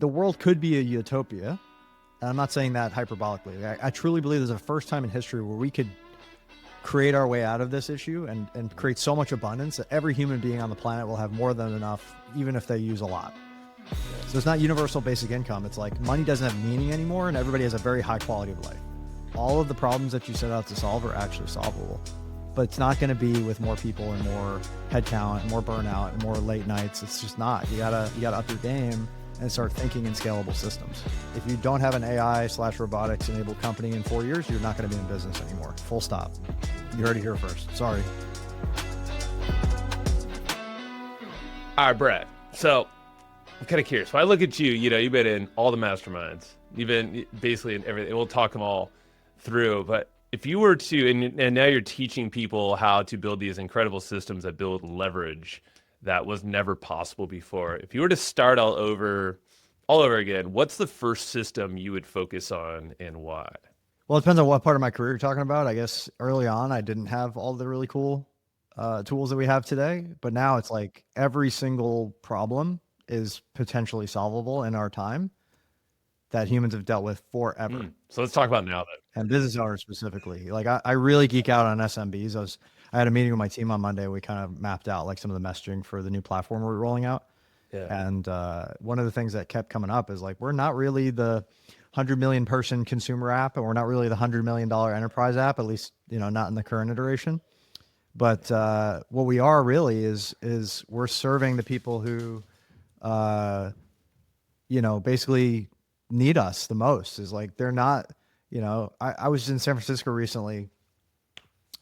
the world could be a utopia. And I'm not saying that hyperbolically. I truly believe there's a first time in history where we could create our way out of this issue and create so much abundance that every human being on the planet will have more than enough, even if they use a lot. So it's not universal basic income. It's like money doesn't have meaning anymore and everybody has a very high quality of life. All of the problems that you set out to solve are actually solvable, but it's not going to be with more people and more headcount and more burnout and more late nights. It's just not. You gotta up your game and start thinking in scalable systems. If you don't have an AI/robotics enabled company in 4 years, you're not going to be in business anymore. Full stop. You heard it here first. Sorry. All right, Brad. So I'm kind of curious. When I look at you, you've been in all the masterminds. You've been basically in everything. We'll talk them all through. But if you were to, and now you're teaching people how to build these incredible systems that build leverage that was never possible before. If you were to start all over again, what's the first system you would focus on and why? Well, it depends on what part of my career you're talking about. I guess early on, I didn't have all the really cool tools that we have today, but now it's like every single problem is potentially solvable in our time that humans have dealt with forever. So let's talk about now then. And business owners specifically. Like I really geek out on SMBs. I had a meeting with my team on Monday. We kind of mapped out like some of the messaging for the new platform we're rolling out. Yeah. And one of the things that kept coming up is like, we're not really the 100 million person consumer app, and we're not really the $100 million enterprise app, at least, not in the current iteration. But what we are really is we're serving the people who, basically need us the most. Is like, they're not, I was in San Francisco recently,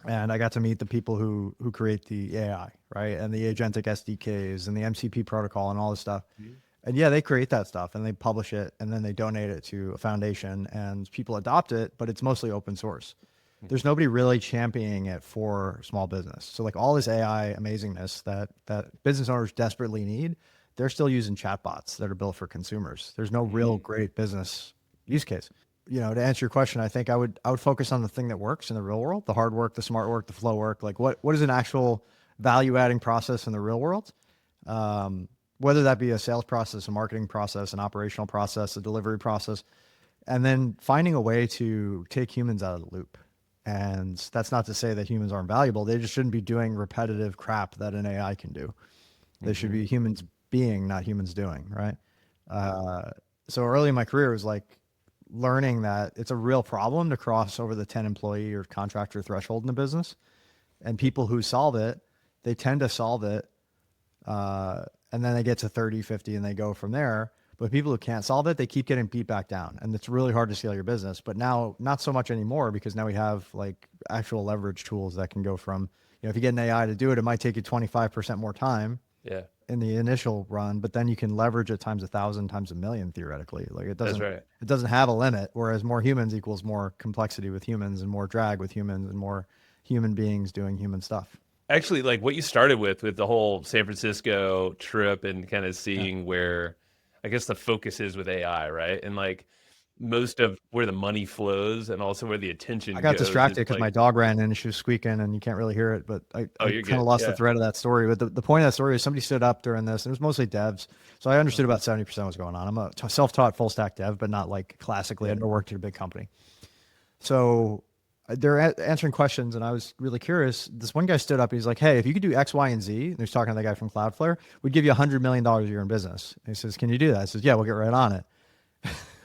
and I got to meet the people who create the AI, right? And the agentic SDKs and the MCP protocol and all this stuff. Mm-hmm. And yeah, they create that stuff and they publish it and then they donate it to a foundation and people adopt it, but it's mostly open source. Mm-hmm. There's nobody really championing it for small business. So like all this AI amazingness that business owners desperately need, they're still using chatbots that are built for consumers. There's no real great business use case. To answer your question, I think I would focus on the thing that works in the real world, the hard work, the smart work, the flow work. Like what is an actual value adding process in the real world? Whether that be a sales process, a marketing process, an operational process, a delivery process, and then finding a way to take humans out of the loop. And that's not to say that humans aren't valuable. They just shouldn't be doing repetitive crap that an AI can do. They should be humans being, not humans doing, right? So early in my career, it was like learning that it's a real problem to cross over the 10 employee or contractor threshold in a business. And people who solve it, they tend to solve it. And then they get to 30, 50 and they go from there. But people who can't solve it, they keep getting beat back down. And it's really hard to scale your business. But now, not so much anymore, because now we have like actual leverage tools that can go from, if you get an AI to do it, it might take you 25% more time. Yeah. In the initial run, but then you can leverage it times 1,000 times 1,000,000 theoretically. Like it doesn't, That's right. It doesn't have a limit. Whereas more humans equals more complexity with humans and more drag with humans and more human beings doing human stuff. Actually, like what you started with the whole San Francisco trip and kind of seeing where, I guess the focus is with AI, right? And like most of where the money flows and also where the attention goes. I got distracted because my dog ran in and she was squeaking and you can't really hear it, but I kind of lost the thread of that story. But the point of that story is somebody stood up during this, and it was mostly devs. So I understood about 70% of what's going on. I'm a self-taught full stack dev, but not like classically. I never worked at a big company. So they're answering questions and I was really curious. This one guy stood up and he's like, hey, if you could do X, Y, and Z, and he's talking to the guy from Cloudflare, we'd give you $100 million a year in business. And he says, can you do that? I says, yeah, we'll get right on it.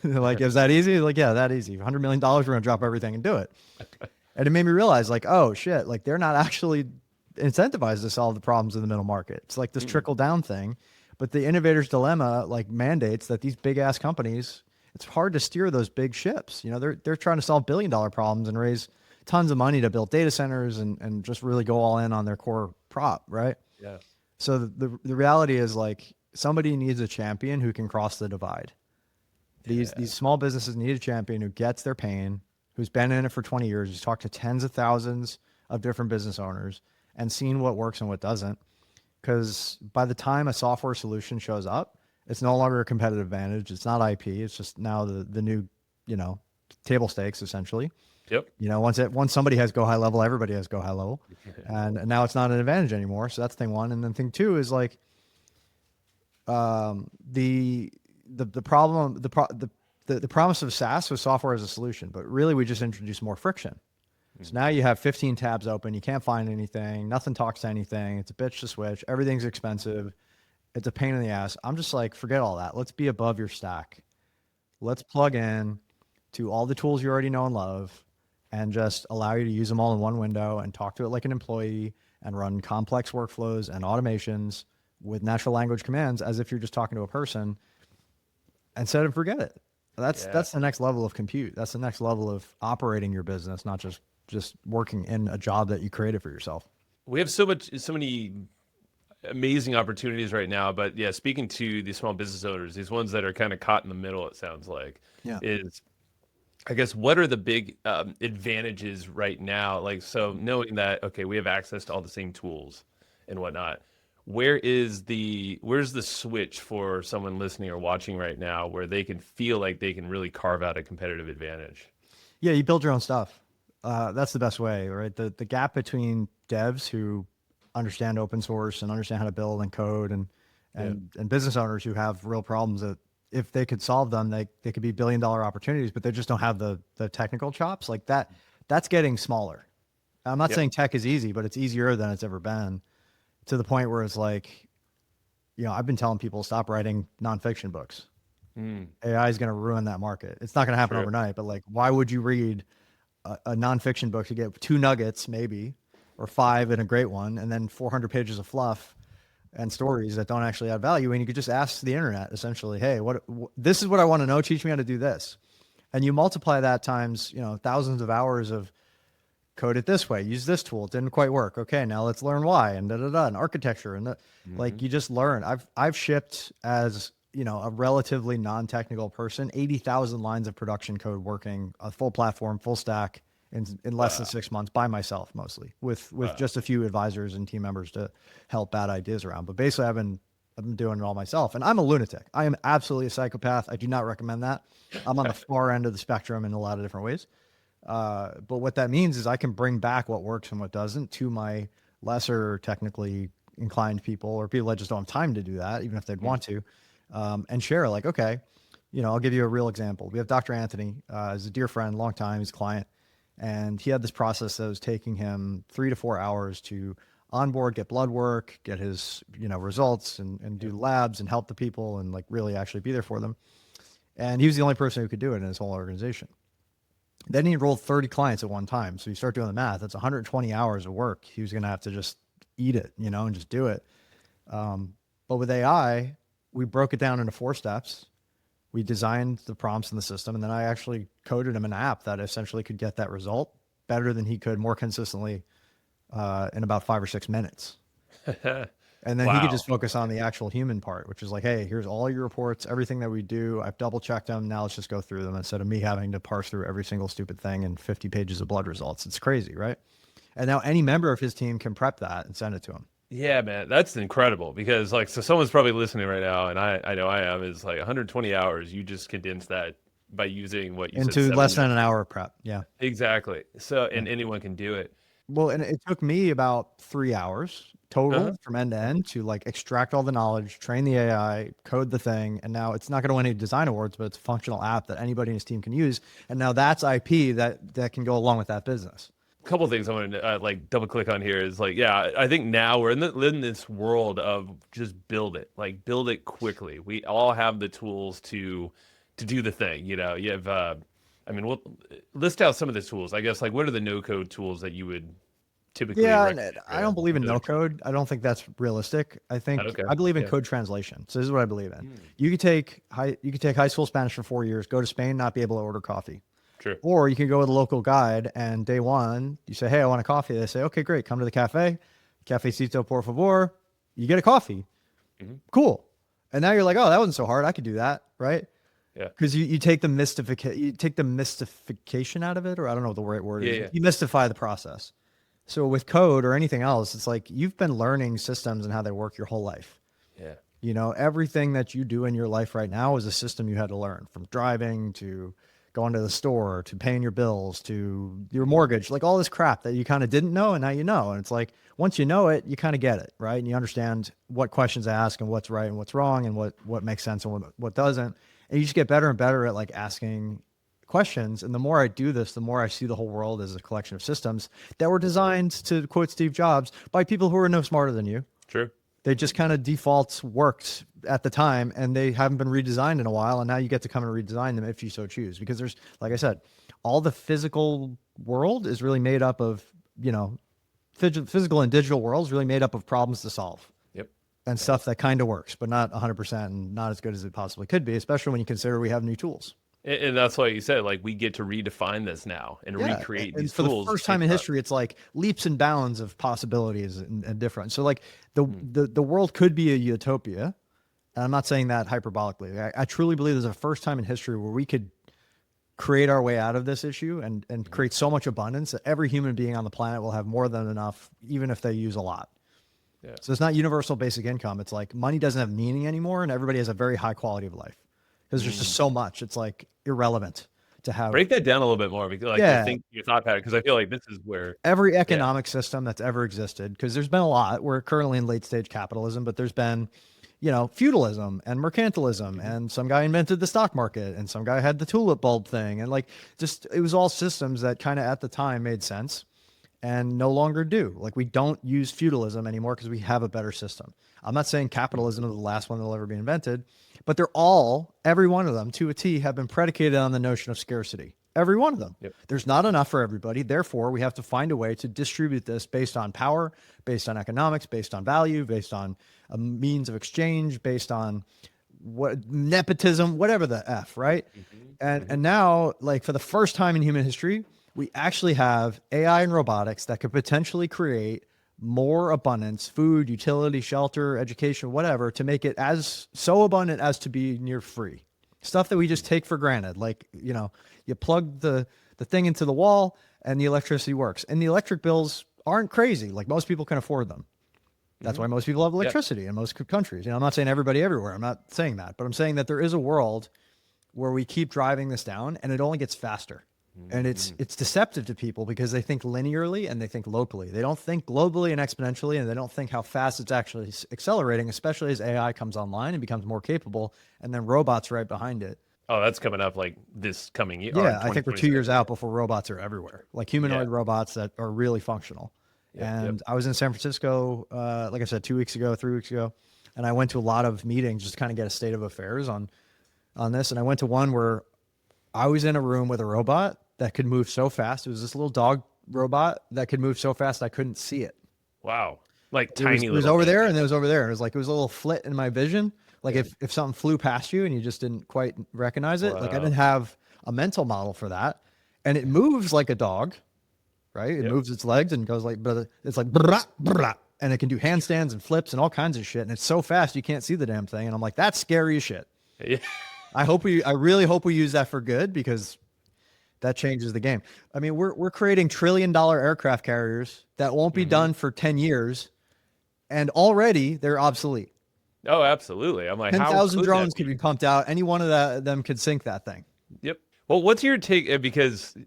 They're like, is that easy? Like, yeah, that easy. $100 million, we're going to drop everything and do it. And it made me realize like, oh shit, like they're not actually incentivized to solve the problems in the middle market. It's like this trickle down thing, but the innovator's dilemma like mandates that these big ass companies, it's hard to steer those big ships. They're trying to solve $1 billion problems and raise tons of money to build data centers and just really go all in on their core prop. Right. Yeah. So the reality is like somebody needs a champion who can cross the divide. These small businesses need a champion who gets their pain, who's been in it for 20 years, who's talked to tens of thousands of different business owners and seen what works and what doesn't. Because by the time a software solution shows up, it's no longer a competitive advantage. It's not IP. It's just now the new, table stakes essentially. Yep. Once somebody has go high level, everybody has go high level, and now it's not an advantage anymore. So that's thing one. And then thing two is like, the problem, the promise of SaaS was software as a solution, but really we just introduced more friction. So now you have 15 tabs open. You can't find anything. Nothing talks to anything. It's a bitch to switch. Everything's expensive. It's a pain in the ass. I'm just like, forget all that. Let's be above your stack. Let's plug in to all the tools you already know and love and just allow you to use them all in one window and talk to it like an employee and run complex workflows and automations with natural language commands as if you're just talking to a person and set and forget it. That's the next level of compute. That's the next level of operating your business, not just working in a job that you created for yourself. We have so many amazing opportunities right now, but yeah, speaking to these small business owners, these ones that are kind of caught in the middle, it sounds like, is, I guess, what are the big advantages right now? Like, so knowing that, okay, we have access to all the same tools and whatnot, where's the switch for someone listening or watching right now where they can feel like they can really carve out a competitive advantage? Yeah, you build your own stuff. That's the best way, right? The gap between devs who understand open source and understand how to build and code and business owners who have real problems that if they could solve them, they could be billion-dollar opportunities, but they just don't have the technical chops like that. That's getting smaller. I'm not saying tech is easy, but it's easier than it's ever been, to the point where it's like, I've been telling people stop writing nonfiction books. AI is going to ruin that market. It's not going to happen overnight, but like, why would you read a nonfiction book to get 2 nuggets maybe, or 5 in a great one, and then 400 pages of fluff and stories that don't actually add value? And you could just ask the internet essentially, hey, this is what I want to know. Teach me how to do this. And you multiply that times, thousands of hours of code it this way, use this tool. It didn't quite work. Okay, now let's learn why, and and architecture. And like, you just learn. I've shipped as, a relatively non-technical person, 80,000 lines of production code working a full platform, full stack in less than 6 months by myself, mostly with just a few advisors and team members to help bat ideas around. But basically I've been doing it all myself, and I'm a lunatic. I am absolutely a psychopath. I do not recommend that. I'm on the far end of the spectrum in a lot of different ways. But what that means is I can bring back what works and what doesn't to my lesser technically inclined people, or people that just don't have time to do that, even if they'd want to, and share like, okay, I'll give you a real example. We have Dr. Anthony, he's a dear friend, long time, he's a client. And he had this process that was taking him 3 to 4 hours to onboard, get blood work, get his, results and do labs and help the people and like really actually be there for them. And he was the only person who could do it in his whole organization. Then he enrolled 30 clients at one time. So you start doing the math, that's 120 hours of work. He was going to have to just eat it, and just do it. But with AI, we broke it down into 4 steps. We designed the prompts in the system, and then I actually coded him an app that essentially could get that result better than he could more consistently in about 5 or 6 minutes. And then he could just focus on the actual human part, which is like, hey, here's all your reports, everything that we do. I've double checked them. Now let's just go through them instead of me having to parse through every single stupid thing and 50 pages of blood results. It's crazy, right? And now any member of his team can prep that and send it to him. Yeah, man, that's incredible, because like, so someone's probably listening right now, and I know I am, is like 120 hours. You just condense that by using what you said, into less than an hour of prep. Yeah, exactly. So, and anyone can do it. Well, and it took me about 3 hours total from end to end to like extract all the knowledge, train the AI, code the thing. And now it's not going to win any design awards, but it's a functional app that anybody in his team can use. And now that's IP that can go along with that business. A couple of things I wanted to like double click on here is like, yeah, I think now we're in this world of just build it quickly. We all have the tools to do the thing. You have, we'll list out some of the tools, I guess. Like, what are the no code tools that you would typically? Yeah, I don't believe in no code. I don't think that's realistic. I believe in code translation. So this is what I believe in. You could take high school Spanish for 4 years, go to Spain, not be able to order coffee. True. Or you can go with a local guide, and day one, you say, hey, I want a coffee. They say, okay, great. Come to the cafe. Cafecito, por favor. You get a coffee. Cool. And now you're like, oh, that wasn't so hard. I could do that. Right. Yeah. Because you take the mystification out of it, or I don't know what the right word is. You mystify the process. So with code or anything else, it's like you've been learning systems and how they work your whole life. Yeah. Everything that you do in your life right now is a system you had to learn, from driving to going to the store, to paying your bills, to your mortgage, like all this crap that you kind of didn't know and now you know. And it's like, once you know it, you kind of get it, right? And you understand what questions to ask and what's right and what's wrong and what makes sense and what doesn't. And you just get better and better at like asking questions. And the more I do this, the more I see the whole world as a collection of systems that were designed, to quote Steve Jobs, by people who are no smarter than you. True. They just kind of defaults worked at the time and they haven't been redesigned in a while. And now you get to come and redesign them if you so choose, because there's, like I said, all the physical world is really made up of, physical and digital world is really made up of problems to solve. Yep. And stuff that kind of works, but not 100% and not as good as it possibly could be, especially when you consider we have new tools. And that's why you said, like, we get to redefine this now and recreate these for tools. The first time in history, it's like leaps and bounds of possibilities and different. So like the world could be a utopia. And I'm not saying that hyperbolically. I truly believe there's a first time in history where we could create our way out of this issue and create so much abundance that every human being on the planet will have more than enough, even if they use a lot. Yeah. So it's not universal basic income. It's like money doesn't have meaning anymore and everybody has a very high quality of life. Because there's just so much. It's like irrelevant to have. Break that down a little bit more, because like your thought pattern, because I feel like this is where every economic system that's ever existed, because there's been a lot. We're currently in late stage capitalism, but there's been, feudalism and mercantilism, and some guy invented the stock market and some guy had the tulip bulb thing. And like, just, it was all systems that kind of at the time made sense and no longer do. Like, we don't use feudalism anymore because we have a better system. I'm not saying capitalism is the last one that'll ever be invented, but every one of them to a T have been predicated on the notion of scarcity. Every one of them. Yep. There's not enough for everybody. Therefore, we have to find a way to distribute this based on power, based on economics, based on value, based on a means of exchange, based on nepotism, whatever the F, right? And now, like, for the first time in human history, we actually have AI and robotics that could potentially create more abundance, food, utility, shelter, education, whatever, to make it so abundant as to be near free. Stuff that we just take for granted. Like, you plug the thing into the wall and the electricity works. And the electric bills aren't crazy. Like, most people can afford them. That's why most people have electricity in most countries. I'm not saying everybody everywhere. I'm not saying that, but I'm saying that there is a world where we keep driving this down and it only gets faster. And it's deceptive to people because they think linearly and they think locally. They don't think globally and exponentially, and they don't think how fast it's actually accelerating, especially as AI comes online and becomes more capable, and then robots right behind it. Oh, that's coming up like this coming year. Yeah, I think we're 2 years out before robots are everywhere, like humanoid robots that are really functional. I was in San Francisco, like I said, 3 weeks ago, and I went to a lot of meetings just to kind of get a state of affairs on this. And I went to one where I was in a room with a robot that could move so fast. It was this little dog robot that could move so fast I couldn't see it. Wow. Like tiny little. It was over there and it was over there. It was like, it was a little flit in my vision. Like if something flew past you and you just didn't quite recognize it. Wow. Like, I didn't have a mental model for that. And it moves like a dog, right? It moves its legs and goes like, but it's like, blah, blah, and it can do handstands and flips and all kinds of shit. And it's so fast, you can't see the damn thing. And I'm like, that's scary as shit. Yeah. I really hope we use that for good, because that changes the game. I mean, we're creating $1 trillion aircraft carriers that won't be done for 10 years, and already they're obsolete. Oh, absolutely. I'm like, 10,000 drones could be pumped out. Any one of them could sink that thing. Yep. Well, what's your take? Because,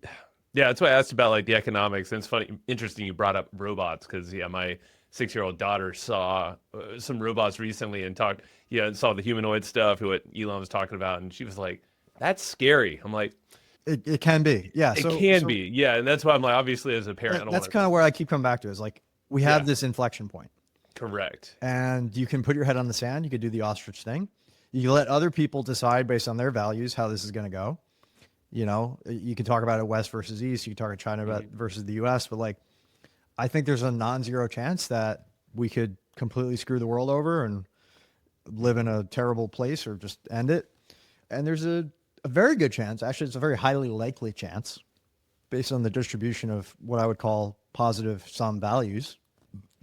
that's why I asked about like the economics. And it's funny, interesting you brought up robots, because my 6-year-old daughter saw some robots recently and saw the humanoid stuff, what Elon was talking about, and she was like, "That's scary." I'm like, It can be, yeah. It can be, yeah. And that's why I'm like, obviously, as a parent, that's kind of where I keep coming back to, is like, we have this inflection point. Correct. And you can put your head on the sand. You could do the ostrich thing. You let other people decide based on their values how this is going to go. You can talk about it West versus East. You can talk about China versus the US. But like, I think there's a non-zero chance that we could completely screw the world over and live in a terrible place or just end it. And there's a very good chance, actually it's a very highly likely chance, based on the distribution of what I would call positive sum values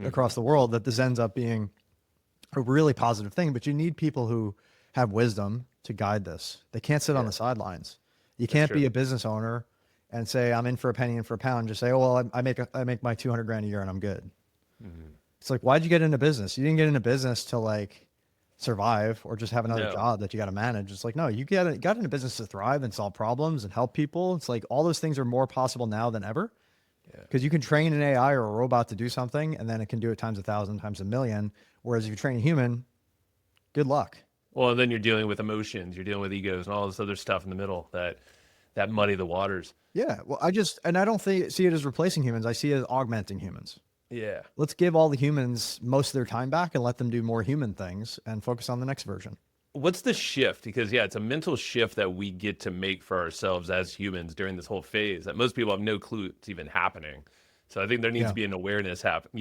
across the world, that this ends up being a really positive thing. But you need people who have wisdom to guide this. They can't sit on the sidelines. You can't be a business owner and say, I'm in for a penny, in for a pound. Just say, oh, well, I make my 200 grand a year and I'm good. It's like, why'd you get into business? You didn't get into business to like survive or just have another No. job that you got to manage. It's like, no, you got in a business to thrive and solve problems and help people. It's like all those things are more possible now than ever Yeah. because you can train an AI or a robot to do something and then it can do it times 1,000, times 1,000,000. Whereas if you train a human, good luck. Well, and then you're dealing with emotions, you're dealing with egos, and all this other stuff in the middle that muddy the waters. Yeah. Well, I don't see it as replacing humans. I see it as augmenting humans. Yeah. Let's give all the humans most of their time back and let them do more human things and focus on the next version. What's the shift? Because yeah, it's a mental shift that we get to make for ourselves as humans during this whole phase that most people have no clue it's even happening. So I think there needs Yeah. to be an awareness happen.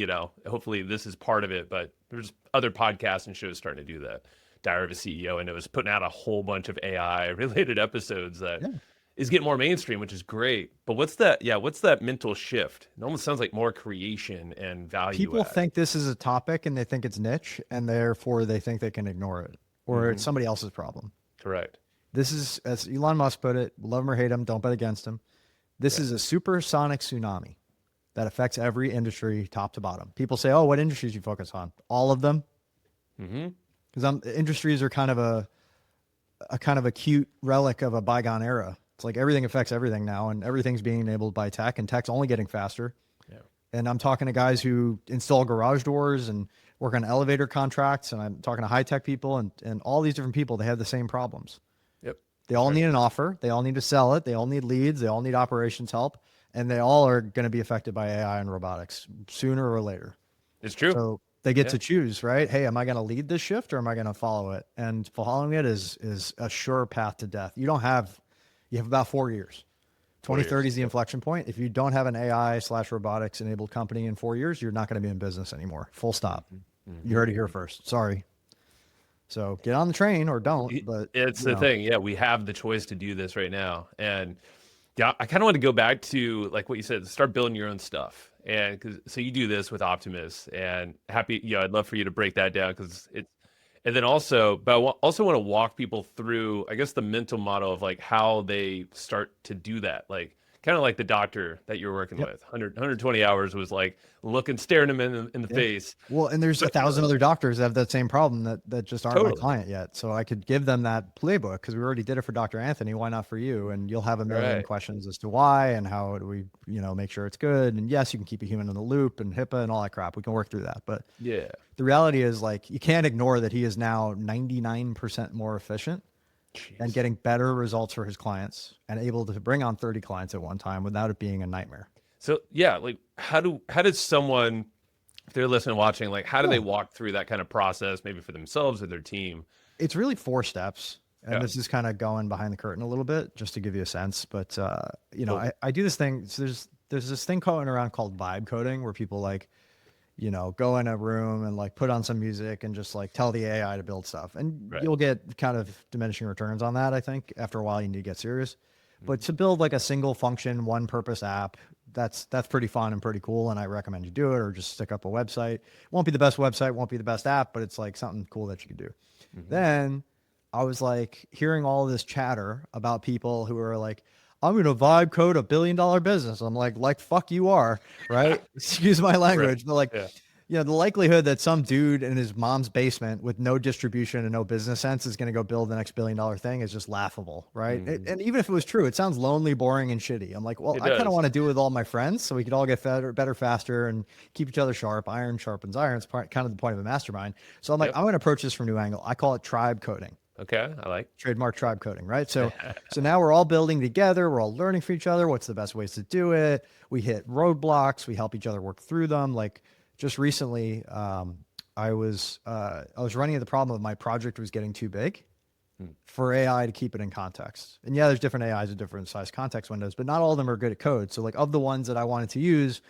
Hopefully this is part of it, but there's other podcasts and shows starting to do that. Diary of a CEO, and it was putting out a whole bunch of AI related episodes that Yeah. is getting more mainstream, which is great. But what's that? Yeah, what's that mental shift? It almost sounds like more creation and value People add. think this is a topic and they think it's niche and therefore they think they can ignore it or it's somebody else's problem. Correct. This is, as Elon Musk put it, love him or hate him, don't bet against him. This is a supersonic tsunami that affects every industry top to bottom. People say, oh, what industries you focus on? All of them. Because industries are kind of a cute relic of a bygone era. It's like everything affects everything now and everything's being enabled by tech and tech's only getting faster. Yeah. And I'm talking to guys who install garage doors and work on elevator contracts. And I'm talking to high tech people and all these different people, they have the same problems. Yep. They all need an offer. They all need to sell it. They all need leads. They all need operations help. And they all are going to be affected by AI and robotics sooner or later. It's true. So they get to choose, right? Hey, am I going to lead this shift or am I going to follow it? And following it is a sure path to death. You have about 4 years. 2030 is the inflection point. If you don't have an AI/robotics enabled company in 4 years, you're not going to be in business anymore. Full stop. You heard it here first. Sorry. So get on the train or don't. But it's the thing. Yeah, we have the choice to do this right now. And yeah, I kind of want to go back to like what you said, start building your own stuff. And so you do this with Optimus and I'd love for you to break that down because and then also, but I also want to walk people through, I guess, the mental model of like how they start to do that. Like kind of like the doctor that you're working with. 120 hours was like staring him in the face. Well, and there's 1,000 other doctors that have that same problem that just aren't my client yet. So I could give them that playbook because we already did it for Dr. Anthony. Why not for you? And you'll have a million questions as to why and how do we, make sure it's good. And yes, you can keep a human in the loop and HIPAA and all that crap. We can work through that. But yeah, the reality is like, you can't ignore that he is now 99% more efficient and getting better results for his clients and able to bring on 30 clients at one time without it being a nightmare. So yeah, like how does someone, if they're listening, watching, like how do they walk through that kind of process, maybe for themselves or their team? It's really 4 steps. And this is kind of going behind the curtain a little bit just to give you a sense. But, I do this thing. So there's this thing going around called vibe coding where people like, go in a room and like put on some music and just like tell the AI to build stuff. And you'll get kind of diminishing returns on that. I think after a while you need to get serious, but to build like a single function, one purpose app, that's pretty fun and pretty cool. And I recommend you do it or just stick up a website. It won't be the best website, won't be the best app, but it's like something cool that you can do. Then I was like hearing all this chatter about people who are like, I'm going to vibe code $1 billion business. I'm like, fuck you are, right? Excuse my language, but like, the likelihood that some dude in his mom's basement with no distribution and no business sense is going to go build the next $1 billion thing is just laughable, right? And even if it was true, it sounds lonely, boring, and shitty. I'm like, well, I kind of want to do it with all my friends so we could all get better, faster, and keep each other sharp. Iron sharpens iron. It's kind of the point of a mastermind. So I'm like, I'm going to approach this from a new angle. I call it tribe coding. Okay, I like trademark tribe coding, right? So now we're all building together. We're all learning from each other. What's the best ways to do it? We hit roadblocks. We help each other work through them. Like just recently, I was running into the problem of my project was getting too big for AI to keep it in context. And yeah, there's different AIs with different size context windows, but not all of them are good at code. So like of the ones that I wanted to use,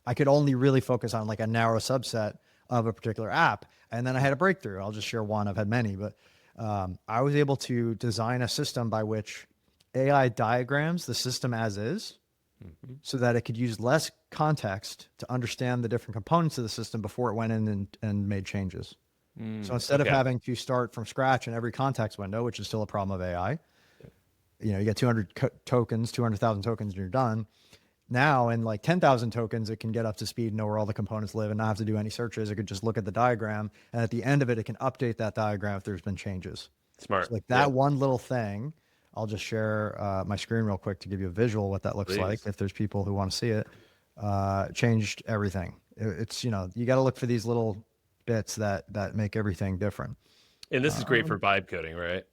I could only really focus on like a narrow subset of a particular app. And then I had a breakthrough. I'll just share one. I've had many, but I was able to design a system by which AI diagrams the system as is so that it could use less context to understand the different components of the system before it went in and made changes. So instead of having to start from scratch in every context window, which is still a problem of AI, you get 200 tokens, 200,000 tokens and you're done. now in like 10,000 tokens, it can get up to speed, know where all the components live, and not have to do any searches. It could just look at the diagram, and at the end of it, it can update that diagram if there's been changes. Smart. So like that one little thing, I'll just share my screen real quick to give you a visual what that looks like. If there's people who want to see it, changed everything. It's, you know, you got to look for these little bits that make everything different. And this is great for vibe coding, right?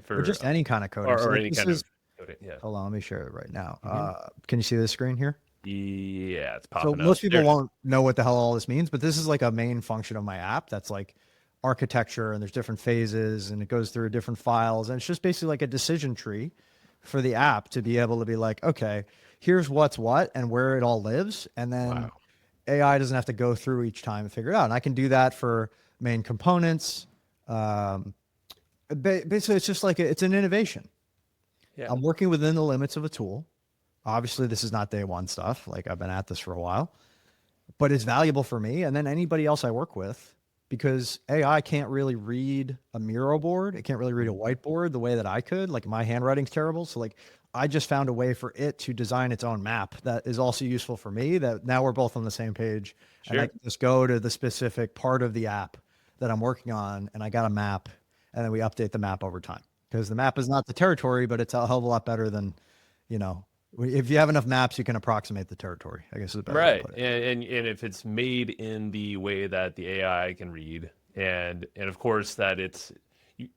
For just any kind of coding. Or So any kind of coding. Yeah. Hold on, let me share it right now. Can you see this screen here? Yeah, it's popping So up. most people won't know what the hell all this means, but this is like a main function of my app that's like architecture, and there's different phases, and it goes through different files, and it's just basically like a decision tree for the app to be able to be like, okay, here's what's what and where it all lives, and then AI doesn't have to go through each time and figure it out. And I can do that for main components. Basically, it's just like it's an innovation. Yeah. I'm working within the limits of a tool. Obviously, this is not day one stuff. Like, I've been at this for a while, but it's valuable for me and then anybody else I work with, because AI can't really read a Miro board. It can't really read a whiteboard the way that I could. Like, my handwriting's terrible. So like, I just found a way for it to design its own map that is also useful for me, that now we're both on the same page. Sure. And I can just go to the specific part of the app that I'm working on, and I got a map, and then we update the map over time, because the map is not the territory, but it's a hell of a lot better than, you know, if you have enough maps, you can approximate the territory, I guess is a better way to put it. And if it's made in the way that the AI can read, and of course that it's,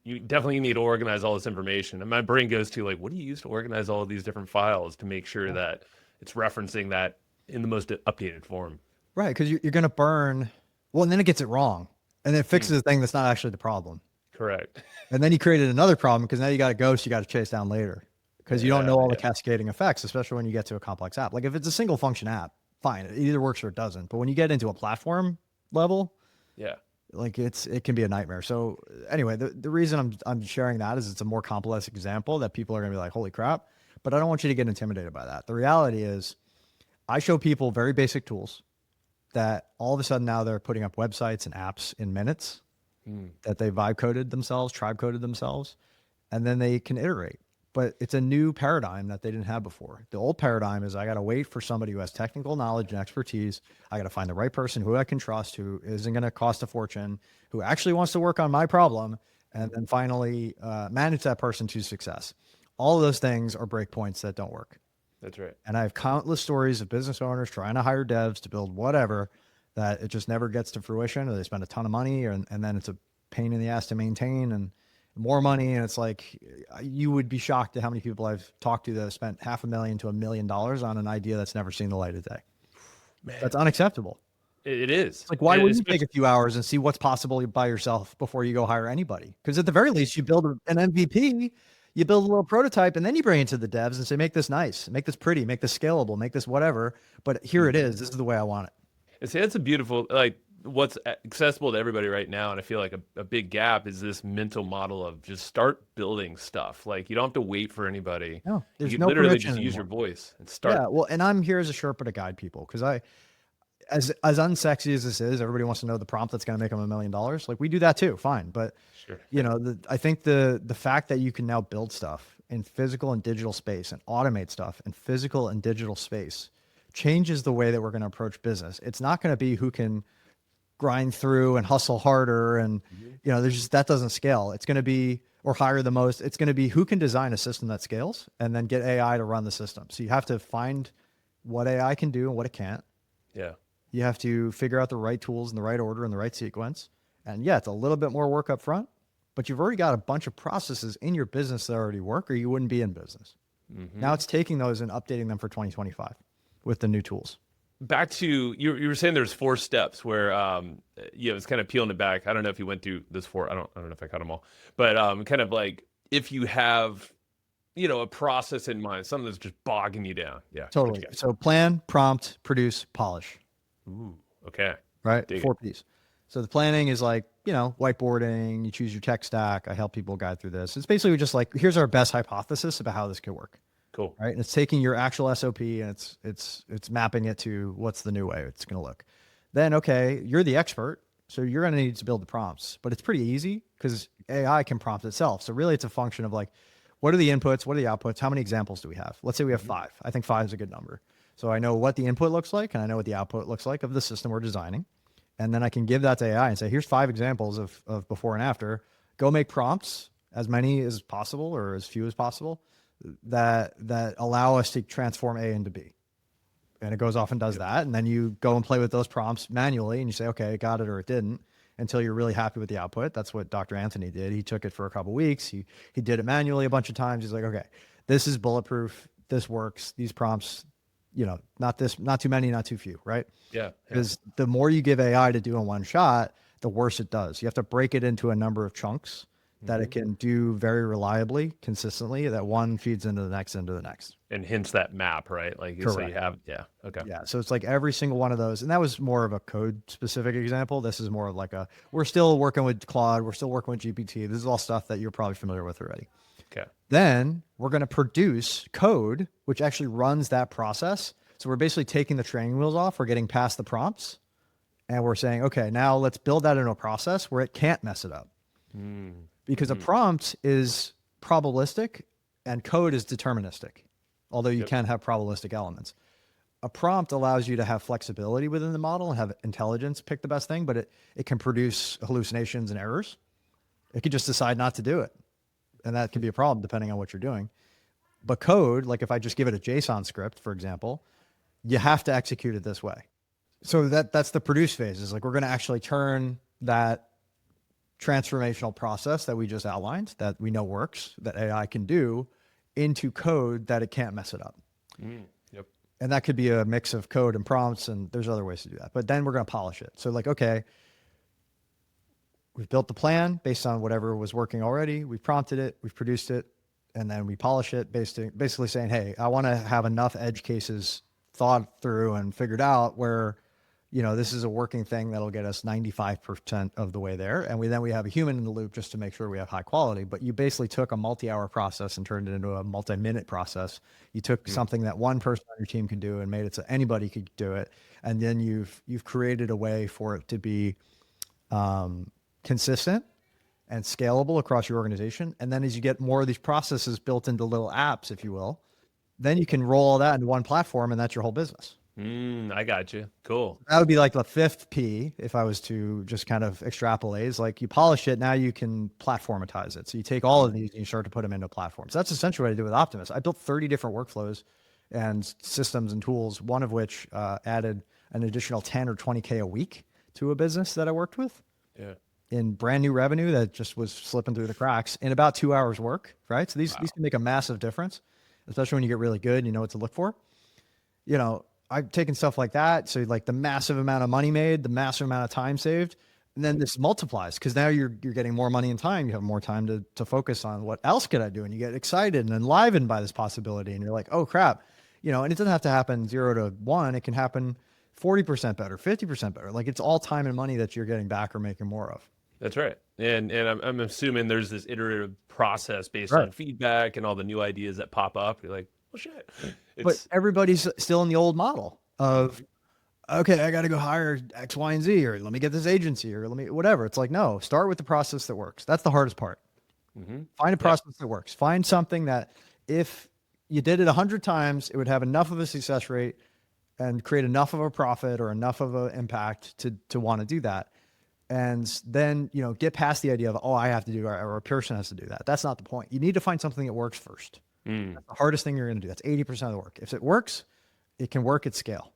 you definitely need to organize all this information. And my brain goes to like, what do you use to organize all of these different files to make sure that it's referencing that in the most updated form? Right, because you're going to burn, well, and then it gets it wrong, and then it fixes the thing that's not actually the problem. Correct. And then you created another problem, because now you got a ghost you got to chase down later, because you don't know all the cascading effects, especially when you get to a complex app. Like, if it's a single function app, fine, it either works or it doesn't. But when you get into a platform level, like it can be a nightmare. So anyway, the reason I'm sharing that is it's a more complex example that people are going to be like, holy crap. But I don't want you to get intimidated by that. The reality is, I show people very basic tools that all of a sudden now they're putting up websites and apps in minutes, that they vibe coded themselves, tribe coded themselves, and then they can iterate. But it's a new paradigm that they didn't have before. The old paradigm is, I got to wait for somebody who has technical knowledge and expertise. I got to find the right person who I can trust, who isn't going to cost a fortune, who actually wants to work on my problem, and then finally manage that person to success. All of those things are breakpoints that don't work. That's right. And I have countless stories of business owners trying to hire devs to build whatever, that it just never gets to fruition, or they spend a ton of money, and then it's a pain in the ass to maintain, and more money. And it's like, you would be shocked at how many people I've talked to that have spent $500,000 to $1 million on an idea that's never seen the light of day. Man, that's unacceptable. It is. It's like, why wouldn't you take a few hours and see what's possible by yourself before you go hire anybody? Because at the very least, you build an MVP, you build a little prototype, and then you bring it to the devs and say, make this nice, make this pretty, make this scalable, make this whatever. But here it is. This is the way I want it. And see, that's a beautiful, like, what's accessible to everybody right now, and I feel like a big gap is this mental model of just start building stuff. Like, you don't have to wait for anybody. No, there's you no literally permission just anymore. Use your voice and start. Yeah, well, and I'm here as a Sherpa to guide people, because as unsexy as this is, everybody wants to know the prompt that's going to make them $1 million. Like, we do that too, fine. But you know, I think the fact that you can now build stuff in physical and digital space, and automate stuff in physical and digital space, changes the way that we're going to approach business. It's not going to be who can grind through and hustle harder, and you know, there's just, that doesn't scale. It's going to be, or hire the most. It's going to be who can design a system that scales, and then get AI to run the system. So you have to find what AI can do and what it can't. Yeah. You have to figure out the right tools in the right order and the right sequence. And yeah, it's a little bit more work up front, but you've already got a bunch of processes in your business that already work, or you wouldn't be in business. Now it's taking those and updating them for 2025 with the new tools. Back to, you were saying there's 4 steps where, you know, it's kind of peeling it back. I don't know if you went through those 4. I don't know if I caught them all, but kind of like, if you have, you know, a process in mind, something that's just bogging you down. Yeah, totally. So plan, prompt, produce, polish. Ooh, okay. Right. 4 P's. So the planning is like, you know, whiteboarding, you choose your tech stack. I help people guide through this. It's basically just like, here's our best hypothesis about how this could work. Cool. Right. And it's taking your actual SOP, and it's mapping it to what's the new way it's going to look. Then, okay, you're the expert, so you're going to need to build the prompts, but it's pretty easy because AI can prompt itself. So really it's a function of like, what are the inputs? What are the outputs? How many examples do we have? Let's say we have 5. I think 5 is a good number. So I know what the input looks like and I know what the output looks like of the system we're designing. And then I can give that to AI and say, here's 5 examples of before and after. Go make prompts, as many as possible or as few as possible, that allow us to transform A into B. And it goes off and does that. And then you go and play with those prompts manually and you say, okay, it got it or it didn't, until you're really happy with the output. That's what Dr. Anthony did. He took it for a couple of weeks. He did it manually a bunch of times. He's like, okay, this is bulletproof. This works. These prompts, not too many, not too few, right? Yeah. Because the more you give AI to do in one shot, the worse it does. You have to break it into a number of chunks that it can do very reliably, consistently, that one feeds into the next, And hence that map, right? Like, so you have, okay. Yeah. So it's like every single one of those. And that was more of a code specific example. This is more of like we're still working with Claude. We're still working with GPT. This is all stuff that you're probably familiar with already. Okay. Then we're going to produce code, which actually runs that process. So we're basically taking the training wheels off. We're getting past the prompts and we're saying, okay, now let's build that into a process where it can't mess it up. Because a prompt is probabilistic and code is deterministic, although you can have probabilistic elements. A prompt allows you to have flexibility within the model and have intelligence pick the best thing, but it can produce hallucinations and errors. It could just decide not to do it. And that can be a problem depending on what you're doing. But code, like if I just give it a JSON script, for example, you have to execute it this way. So that's the produce phase, is like we're going to actually turn that transformational process that we just outlined, that we know works, that AI can do, into code that it can't mess it up. Yep. And that could be a mix of code and prompts, and there's other ways to do that. But then we're going to polish it. So like, okay, we've built the plan based on whatever was working already. We've prompted it, we've produced it, and then we polish it basically saying, hey, I want to have enough edge cases thought through and figured out where, this is a working thing that'll get us 95% of the way there. And then we have a human in the loop just to make sure we have high quality. But you basically took a multi-hour process and turned it into a multi-minute process. You took something that one person on your team can do and made it so anybody could do it. And then you've created a way for it to be consistent and scalable across your organization. And then as you get more of these processes built into little apps, if you will, then you can roll all that into one platform and that's your whole business. I got you. Cool. That would be like the 5th P if I was to just kind of extrapolate. Is like you polish it, now you can platformatize it. So you take all of these and you start to put them into platforms. That's essentially what I did with Optimus. I built 30 different workflows and systems and tools, one of which added an additional 10 or 20K a week to a business that I worked with. Yeah. In brand new revenue that just was slipping through the cracks in about 2 hours work, right? So these can make a massive difference, especially when you get really good and you know what to look for. I've taken stuff like that. So like the massive amount of money made, the massive amount of time saved, and then this multiplies because now you're getting more money and time. You have more time to focus on what else could I do? And you get excited and enlivened by this possibility. And you're like, oh crap, and it doesn't have to happen 0 to 1. It can happen 40% better, 50% better. Like it's all time and money that you're getting back or making more of. That's right. And I'm assuming there's this iterative process based on feedback and all the new ideas that pop up. You're like, well, shit. But everybody's still in the old model of, okay, I got to go hire X, Y, and Z, or let me get this agency, or let me, whatever. It's like, no, start with the process that works. That's the hardest part. Find a process that works. Find something that if you did it 100 times, it would have enough of a success rate and create enough of a profit or enough of an impact to want to do that. And then, get past the idea of, oh, I have to do, or a person has to do that. That's not the point. You need to find something that works first. That's the hardest thing you're going to do. That's 80% of the work. If it works, it can work at scale.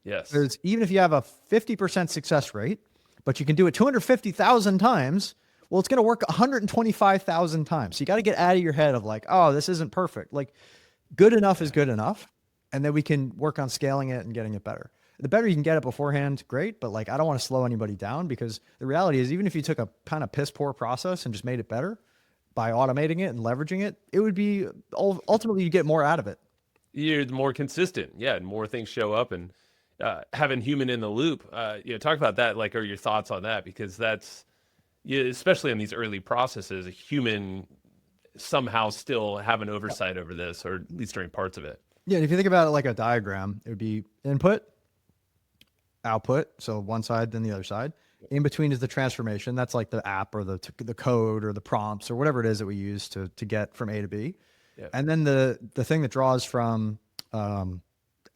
Yes. Even if you have a 50% success rate, but you can do it 250,000 times, well, it's going to work 125,000 times. So you got to get out of your head of like, oh, this isn't perfect. Like good enough is good enough. And then we can work on scaling it and getting it better. The better you can get it beforehand, great. But like, I don't want to slow anybody down because the reality is even if you took a kind of piss poor process and just made it better, by automating it and leveraging it, it would be ultimately you get more out of it. You're more consistent. Yeah. And more things show up and having human in the loop, talk about that. Like, are your thoughts on that? Because that's, especially in these early processes, a human somehow still have an oversight over this, or at least during parts of it. Yeah. And if you think about it like a diagram, it would be input, output. So one side, then the other side. In between is the transformation. That's like the app or the code or the prompts or whatever it is that we use to get from A to B. Yeah. And then the thing that draws from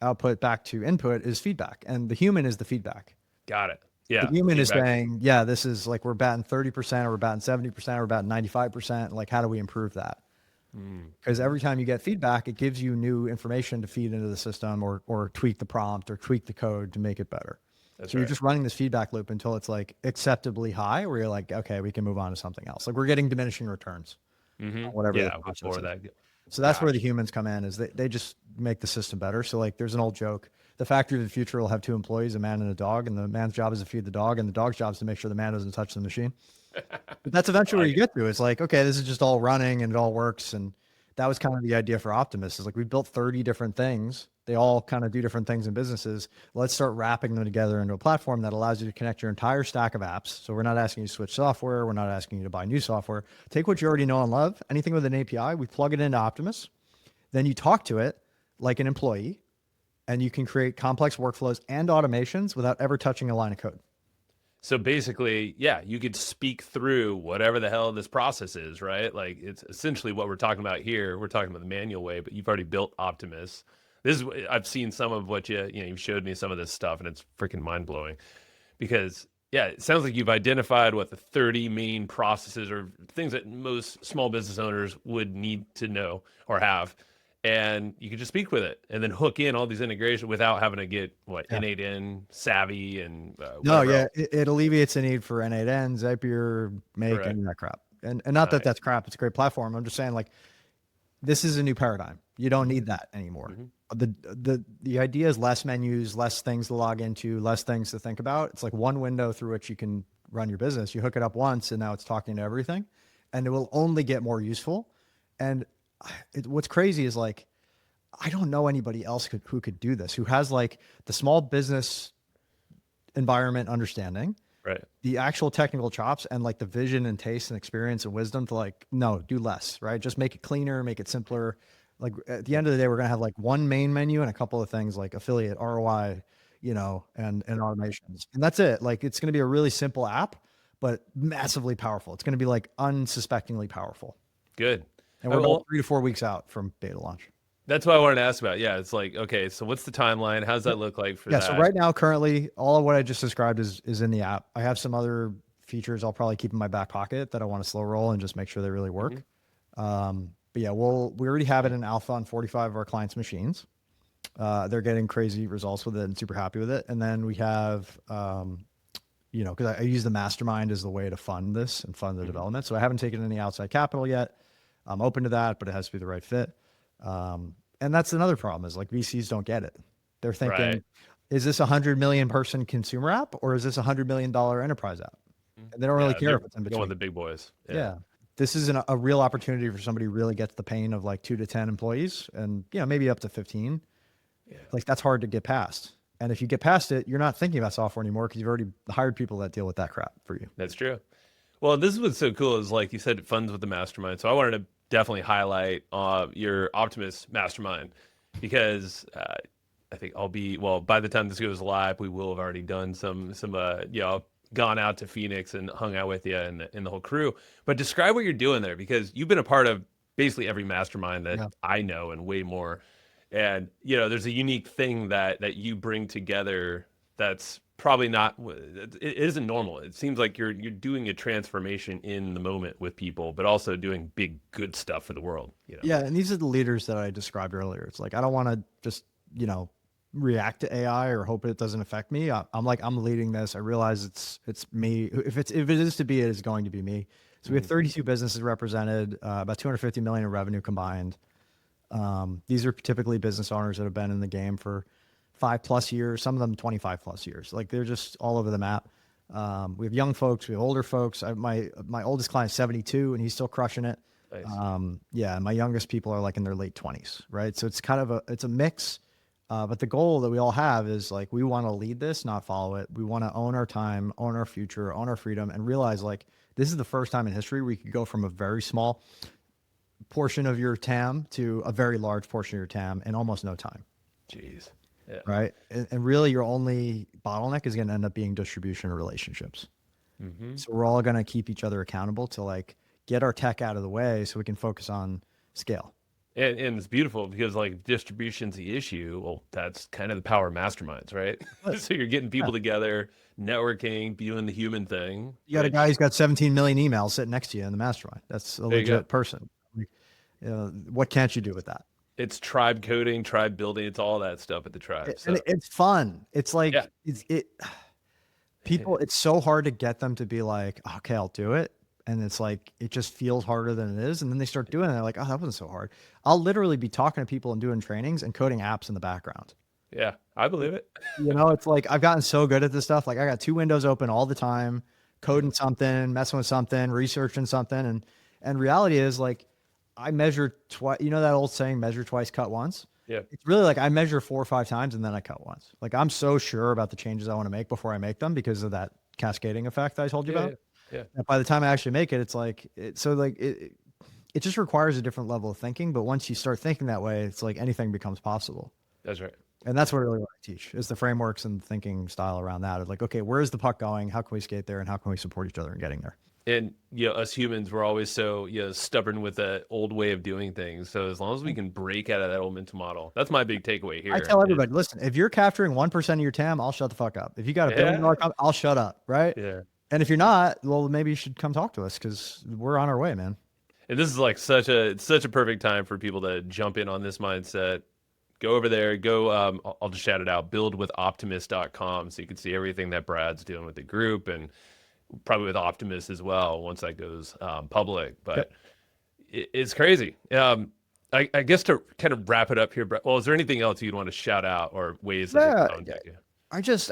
output back to input is feedback, and the human is the feedback. Got it. The Yeah. human is Feedback. saying, yeah, this is like we're batting 30%, or we're batting 70%, or we're batting 95%. Like, how do we improve that? Because every time you get feedback, it gives you new information to feed into the system, or tweak the prompt or tweak the code to make it better. That's So you're right. just running this feedback loop until it's like acceptably high, where you're like, okay, we can move on to something else. Like, we're getting diminishing returns on whatever the Yeah. process Before is. that. So that's where the Gotcha. humans come in, is they just make the system better. So like there's an old joke. The factory of the future will have two employees, a man and a dog, and the man's job is to feed the dog, and the dog's job is to make sure the man doesn't touch the machine. But that's I eventually where like you it. get to. It's like, okay, this is just all running and it all works. And that was kind of the idea for Optimus, is like we built 30 different things. They all kind of do different things in businesses. Let's start wrapping them together into a platform that allows you to connect your entire stack of apps. So we're not asking you to switch software. We're not asking you to buy new software. Take what you already know and love. Anything with an API, we plug it into Optimus. Then you talk to it like an employee, and you can create complex workflows and automations without ever touching a line of code. So basically, yeah, you could speak through whatever the hell this process is, right? Like it's essentially what we're talking about here. We're talking about the manual way, but you've already built Optimus. This is I've seen some of what you've showed me some of this stuff, and it's freaking mind blowing. Because yeah, it sounds like you've identified what the 30 main processes or things that most small business owners would need to know or have, and you can just speak with it and then hook in all these integrations without having to get Yeah. N8N savvy and No, whatever yeah, else. it alleviates the need for N8N, Zapier, Make, Correct. any of that crap. And not that Nice. that's crap. It's a great platform. I'm just saying, like, this is a new paradigm. You don't hmm need that anymore. hmm The idea is less menus, less things to log into, less things to think about. It's like one window through which you can run your business. You hook it up once, and now it's talking to everything, and it will only get more useful. And what's crazy is, like, I don't know anybody else who could do this, who has like the small business environment understanding, Right. the actual technical chops, and like the vision and taste and experience and wisdom to like, no, do less, right? Just make it cleaner, make it simpler. Like at the end of the day, we're gonna have like one main menu and a couple of things like affiliate, ROI, and automations, and that's it. Like it's gonna be a really simple app, but massively powerful. It's gonna be like unsuspectingly powerful, Good. and we're about Well, 3 to 4 weeks out from beta launch. that's what I wanted to ask about. Yeah, it's like, okay, so what's the timeline? How does that look like for Yeah. So that? right now, currently, all of what I just described is in the app. I have some other features I'll probably keep in my back pocket that I want to slow roll and just make sure they really hmm work. But yeah, we already have it in alpha on 45 of our clients' machines. They're getting crazy results with it and super happy with it. And then we have, because I use the mastermind as the way to fund this and fund the hmm development. So I haven't taken any outside capital yet. I'm open to that, but it has to be the right fit. And that's another problem, is like VCs don't get it. They're Right. thinking, is this a 100 million person consumer app, or is this $100 million enterprise app? And they don't really Yeah, care they're if it's in going with between. the big boys. Yeah. Yeah. This is a real opportunity for somebody who really gets the pain of like 2 to 10 employees, and maybe up to 15. Yeah. Like that's hard to get past. And if you get past it, you're not thinking about software anymore because you've already hired people that deal with that crap for you. That's true. Well, this is what's so cool is like you said, it funds with the mastermind. So I wanted to definitely highlight your Optimus mastermind because I think by the time this goes live, we will have already done some gone out to Phoenix and hung out with you and the whole crew. But describe what you're doing there, because you've been a part of basically every mastermind that Yeah. I know and way more. And there's a unique thing that you bring together that's probably not it isn't normal. It seems like you're doing a transformation in the moment with people, but also doing big good stuff for the world. Yeah. And these are the leaders that I described earlier. It's like, I don't want to just, react to AI or hope it doesn't affect me. I'm like, I'm leading this. I realize it's me. If it is to be, it is going to be me. So we have Mhm. 32 businesses represented, about 250 million in revenue combined. These are typically business owners that have been in the game for 5+ years, some of them 25+ years. Like they're just all over the map. We have young folks, we have older folks. My oldest client is 72 and he's still crushing it. Nice. Yeah, and my youngest people are like in their late 20s, right? So it's kind of it's a mix. But the goal that we all have is like, we want to lead this, not follow it. We want to own our time, own our future, own our freedom, and realize like this is the first time in history we could go from a very small portion of your TAM to a very large portion of your TAM in almost no time, Jeez. Yeah. right? And really, your only bottleneck is going to end up being distribution or relationships. hmm So we're all going to keep each other accountable to like get our tech out of the way so we can focus on scale. And it's beautiful because like distribution's the issue. Well, that's kind of the power of masterminds, right? So you're getting Yeah. people together, networking, doing the human thing, You got a guy which who's got 17 million emails sitting next to you in the mastermind. That's a there you go. legit person. Like, what can't you do with that? It's tribe coding, tribe building. It's all that stuff at the tribe. And So it's fun. It's yeah, like people. It's so hard to get them to be like, okay, I'll do it. And it's like it just feels harder than it is. And then they start doing it. They're like, oh, that wasn't so hard. I'll literally be talking to people and doing trainings and coding apps in the background. yeah, I believe it. It's like I've gotten so good at this stuff. Like I got two windows open all the time, coding something, messing with something, researching something, and reality is like I measure twice. You know that old saying, measure twice, cut once. Yeah, It's really like I measure 4 or 5 times and then I cut once. Like I'm so sure about the changes I want to make before I make them because of that cascading effect that I told you yeah, about. yeah, yeah. And by the time I actually make it, it's like it just requires a different level of thinking. But once you start thinking that way, it's like anything becomes possible. That's right. And that's what I really want to teach is the frameworks and thinking style around that. Of like, okay, where's the puck going? How can we skate there? And how can we support each other in getting there? And us humans, we're always so stubborn with the old way of doing things. So as long as we can break out of that old mental model, that's my big takeaway I here. tell everybody, listen, if you're capturing 1% of your TAM, I'll shut the fuck up. If you got a $1 billion Yeah, company, I'll shut up. Right. yeah. And if you're not, well, maybe you should come talk to us because we're on our way, man. And this is like such a perfect time for people to jump in on this mindset. Go over there, go I'll just shout it out, buildwithoptimus.com so you can see everything that Brad's doing with the group and probably with Optimus as well once that goes public. But Yep. it's crazy. I guess to kind of wrap it up here, Brad, well, is there anything else you'd want to shout out or ways that they Yeah. can contact you?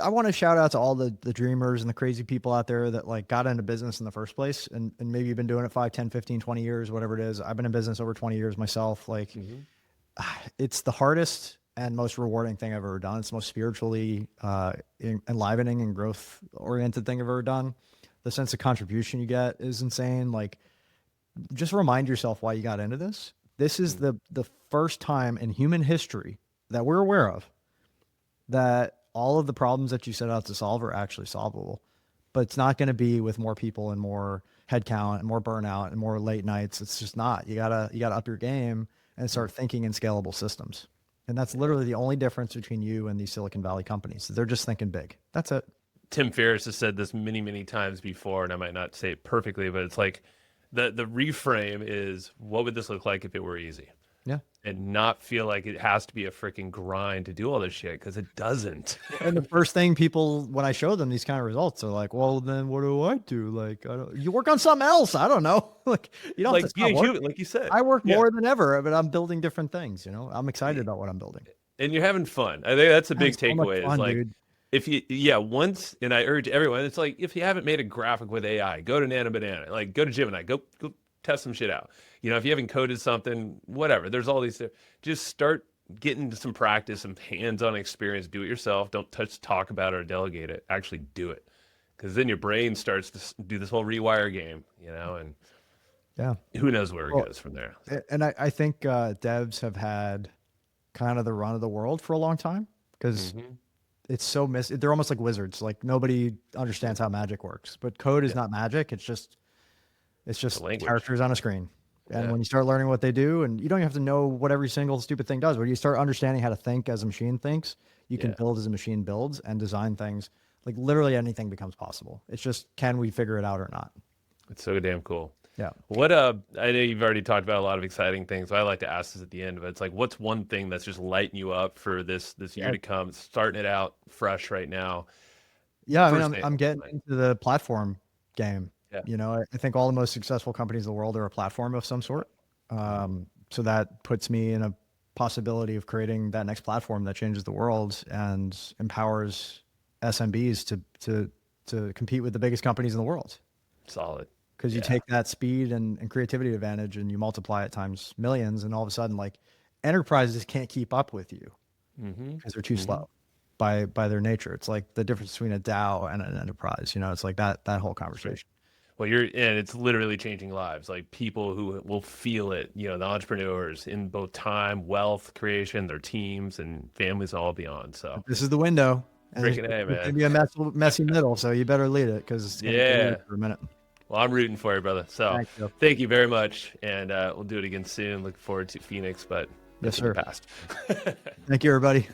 I want to shout out to all the dreamers and the crazy people out there that like got into business in the first place. And maybe you've been doing it 5, 10, 15, 20 years, whatever it is. I've been in business over 20 years myself. Like Hmm. it's the hardest and most rewarding thing I've ever done. It's the most spiritually enlivening and growth oriented thing I've ever done. The sense of contribution you get is insane. Like just remind yourself why you got into this. This is the first time in human history that we're aware of that all of the problems that you set out to solve are actually solvable. But it's not going to be with more people and more headcount and more burnout and more late nights. It's just not. You gotta up your game and start thinking in scalable systems. And that's literally the only difference between you and these Silicon Valley companies. They're just thinking big. That's it. Tim Ferriss has said this many, many times before, and I might not say it perfectly, but it's like the reframe is what would this look like if it were easy? Yeah. And not feel like it has to be a freaking grind to do all this shit because it doesn't. And the first thing people, when I show them these kind of results, are like, well, then what do I do? Like, you work on something else. I don't know. Like, you don't have Like to be stop a working. human, like you said. I work Yeah. more than ever, but I'm building different things. I'm excited about what I'm building. And you're having fun. I think that's a big So much takeaway is fun, like, dude. if you, once, and I urge everyone, it's like, if you haven't made a graphic with AI, go to Nano Banana, like go to Gemini, go test some shit out. If you haven't coded something, whatever, there's all these, just start getting some practice, some hands-on experience, do it yourself. Don't talk about it or delegate it. Actually do it. Because then your brain starts to do this whole rewire game, and Yeah. who knows where it goes from there. And I think devs have had kind of the run of the world for a long time because it's so they're almost like wizards. Like nobody understands how magic works, but code is not magic. It's just language. characters on a screen. And Yeah. when you start learning what they do, and you don't have to know what every single stupid thing does, but you start understanding how to think as a machine thinks, you can Yeah. build as a machine builds and design things. Like literally anything becomes possible. It's just, can we figure it out or not? It's so damn cool. Yeah. What I know you've already talked about a lot of exciting things. So I like to ask this at the end, but it's like, what's one thing that's just lighting you up for this year to come, starting it out fresh right now? Yeah. I First mean, thing I'm getting like, into the platform game. yeah. I think all the most successful companies in the world are a platform of some sort. So that puts me in a possibility of creating that next platform that changes the world and empowers SMBs to compete with the biggest companies in the world. Solid. Because you take that speed and creativity advantage and you multiply it times millions, and all of a sudden, like enterprises can't keep up with you because they're too slow by their nature. It's like the difference between a DAO and an enterprise. It's like that whole conversation. Well, and it's literally changing lives. Like people who will feel it, the entrepreneurs in both time, wealth creation, their teams and families, all beyond. So This is the window. And freaking A, it's man. gonna be a messy middle, so you better lead it because it's gonna be for a minute. Well, I'm rooting for you, brother. So thank you very much. And we'll do it again soon. Looking forward to Phoenix, but yes, sir. Past. Thank you, everybody.